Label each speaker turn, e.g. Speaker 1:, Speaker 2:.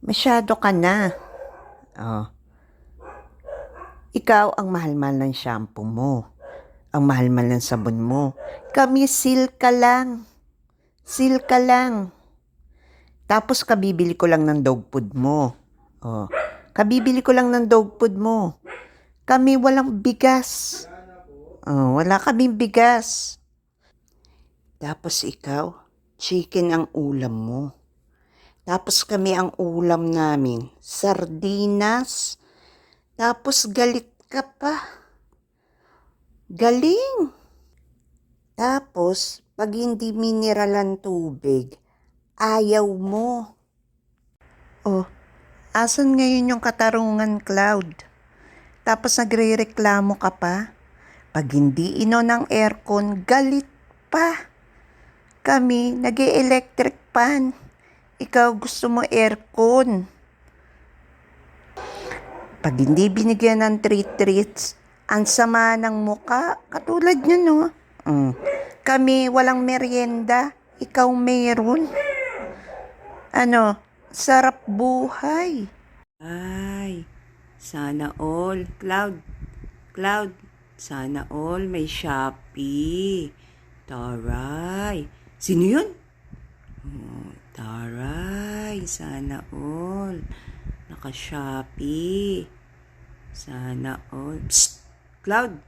Speaker 1: Masyado ka na. Oh. Ikaw ang mahal-mahal ng shampoo mo. Ang mahal-mahal ng sabon mo. Kami seal ka lang. Seal ka lang. Tapos kabibili ko lang ng dog food mo. Oh. Kabibili ko lang ng dog food mo. Kami walang bigas. Oh, wala kaming bigas. Tapos ikaw, chicken ang ulam mo. Tapos kami ang ulam namin, sardinas. Tapos galit ka pa. Galing. Tapos, pag hindi mineral ang tubig, ayaw mo. Oh, asan ngayon yung katarungan, Cloud? Tapos nagre-reklamo ka pa? Pag hindi inon ang aircon, galit pa. Kami, nag-electric fan. Ikaw gusto mo aircon. Pag hindi binigyan ng treats, ang sama ng muka. Katulad nyo, no? Kami walang merienda, ikaw meron. Ano, sarap buhay. Ay, sana all. Cloud, sana all may Shopee. Taray. Sino yun? Taray, sana all. Naka-Shopee. Sana all. Psst! Cloud,